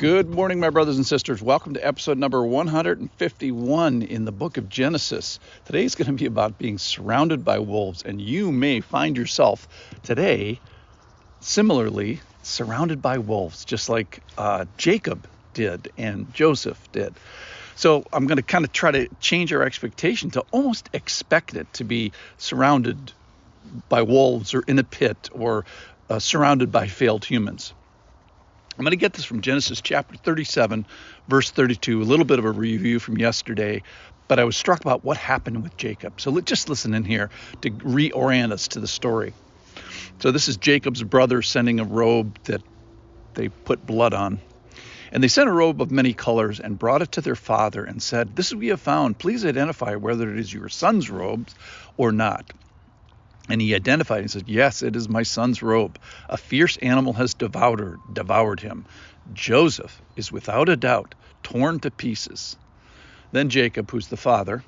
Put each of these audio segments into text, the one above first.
Good morning, my brothers and sisters. Welcome to episode number 151 in the book of Genesis. Today is going to be about being surrounded by wolves, and you may find yourself today similarly surrounded by wolves, just like Jacob did and Joseph did. So I'm going to kind of try to change our expectation to almost expect it to be surrounded by wolves or in a pit or surrounded by failed humans. I'm going to get this from Genesis chapter 37, verse 32, a little bit of a review from yesterday, but I was struck about what happened with Jacob. So just listen in here to reorient us to the story. So this is Jacob's brother sending a robe that they put blood on. And they sent a robe of many colors and brought it to their father and said, "This we have found. Please identify whether it is your son's robes or not." And he identified and said, "Yes, it is my son's robe. A fierce animal has devoured him. Joseph is without a doubt torn to pieces." Then Jacob, who's the father,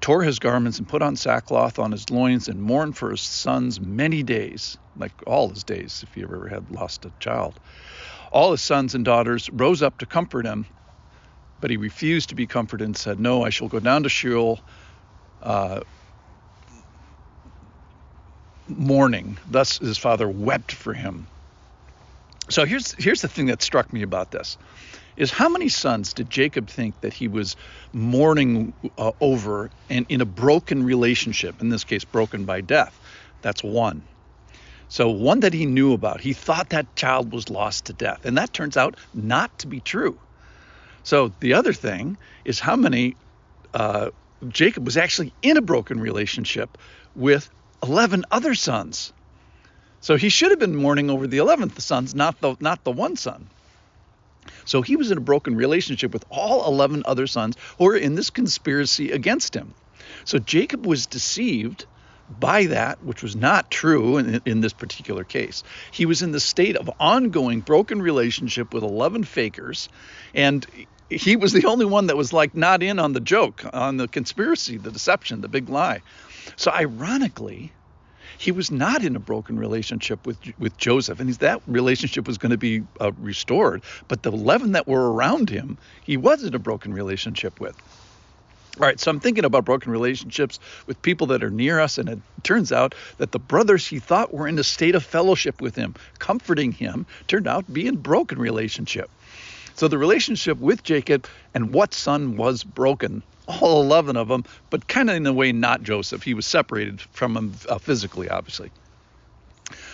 tore his garments and put on sackcloth on his loins and mourned for his sons many days, like all his days if he ever had lost a child. All his sons and daughters rose up to comfort him, but he refused to be comforted and said, "No, I shall go down to Sheol mourning." Thus his father wept for him. So here's the thing that struck me about this, is how many sons did Jacob think that he was mourning over and in a broken relationship, in this case broken by death? That's one. So one that he knew about. He thought that child was lost to death, and that turns out not to be true. So the other thing is how many Jacob was actually in a broken relationship with 11 other sons. So he should have been mourning over the 11th sons, not the one son. So he was in a broken relationship with all 11 other sons who were in this conspiracy against him. So Jacob was deceived by that, which was not true in this particular case. He was in the state of ongoing broken relationship with 11 fakers, and he was the only one that was like not in on the joke, on the conspiracy, the deception, the big lie. So ironically, he was not in a broken relationship with Joseph, and that relationship was going to be restored. But the 11 that were around him, he was in a broken relationship with. All right, so I'm thinking about broken relationships with people that are near us, and it turns out that the brothers he thought were in a state of fellowship with him, comforting him, turned out to be in broken relationship. So the relationship with Jacob and what son was broken? All 11 of them, but kind of in a way not Joseph. He was separated from him physically, obviously.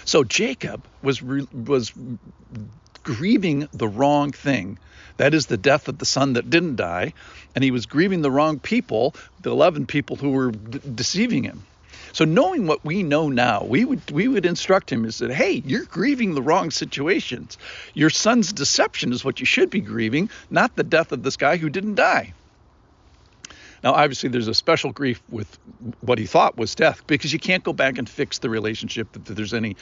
So Jacob was grieving the wrong thing. That is the death of the son that didn't die. And he was grieving the wrong people, the 11 people who were deceiving him. So knowing what we know now, we would instruct him and say, "Hey, you're grieving the wrong situations. Your son's deception is what you should be grieving, not the death of this guy who didn't die." Now, obviously, there's a special grief with what he thought was death, because you can't go back and fix the relationship if there's any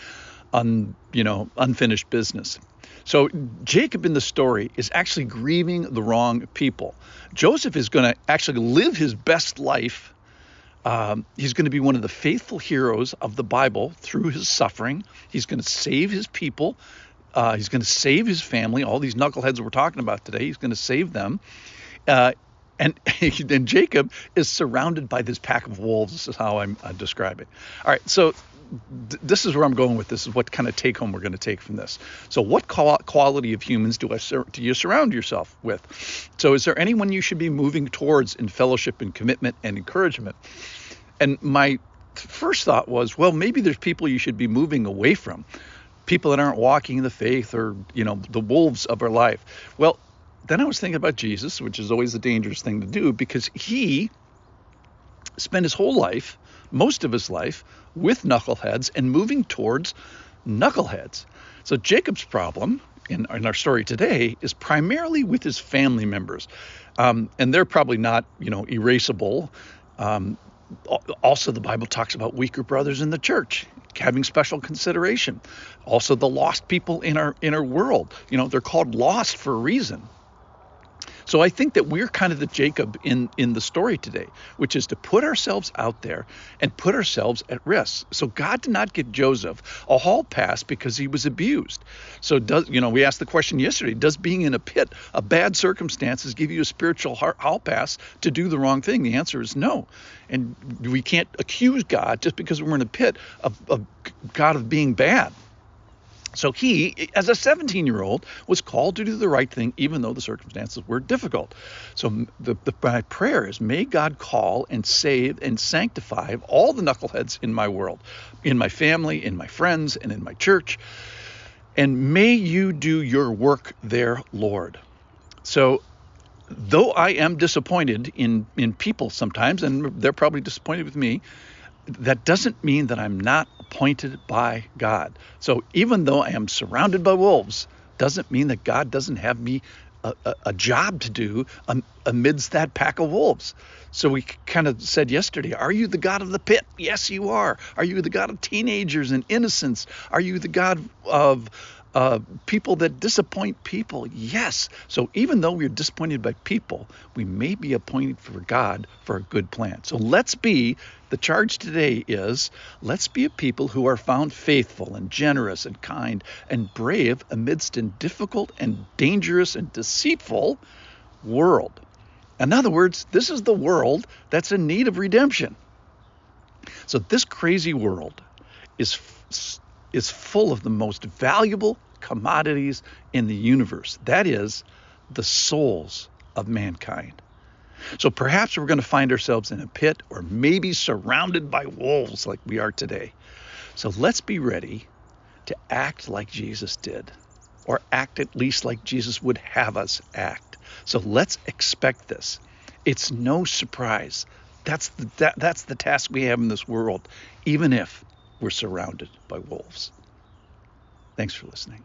unfinished business. So Jacob in the story is actually grieving the wrong people. Joseph is going to actually live his best life. He's going to be one of the faithful heroes of the Bible through his suffering. He's going to save his people. He's going to save his family. All these knuckleheads we're talking about today, he's going to save them. And Jacob is surrounded by this pack of wolves. This is how I'm describing. All right, so this is where I'm going with this. Is what kind of take home we're going to take from this. So what quality of humans do you surround yourself with? So is there anyone you should be moving towards in fellowship and commitment and encouragement? And my first thought was, well, maybe there's people you should be moving away from, people that aren't walking in the faith, or, the wolves of our life. Well, then I was thinking about Jesus, which is always a dangerous thing to do, because he spent his whole life, most of his life, with knuckleheads and moving towards knuckleheads. So Jacob's problem in our story today is primarily with his family members. And they're probably not, erasable. Also, the Bible talks about weaker brothers in the church having special consideration. Also, the lost people in our world, they're called lost for a reason. So I think that we're kind of the Jacob in the story today, which is to put ourselves out there and put ourselves at risk. So God did not give Joseph a hall pass because he was abused. So we asked the question yesterday, does being in a pit of bad circumstances give you a spiritual hall pass to do the wrong thing? The answer is no. And we can't accuse God just because we're in a pit of God of being bad. So he, as a 17-year-old, was called to do the right thing, even though the circumstances were difficult. So my prayer is, may God call and save and sanctify all the knuckleheads in my world, in my family, in my friends, and in my church. And may you do your work there, Lord. So though I am disappointed in people sometimes, and they're probably disappointed with me, that doesn't mean that I'm not appointed by God. So even though I am surrounded by wolves, doesn't mean that God doesn't have me a job to do amidst that pack of wolves. So we kind of said yesterday, are you the God of the pit? Yes, you are. Are you the God of teenagers and innocence? Are you the God of people that disappoint people? Yes. So even though we're disappointed by people, we may be appointed for God for a good plan. So the charge today is, let's be a people who are found faithful and generous and kind and brave amidst a difficult and dangerous and deceitful world. In other words, this is the world that's in need of redemption. So this crazy world is full of the most valuable commodities in the universe. That is, the souls of mankind. So perhaps we're going to find ourselves in a pit, or maybe surrounded by wolves like we are today. So let's be ready to act like Jesus did, or act at least like Jesus would have us act. So let's expect this. It's no surprise. That's the task we have in this world, even if we're surrounded by wolves. Thanks for listening.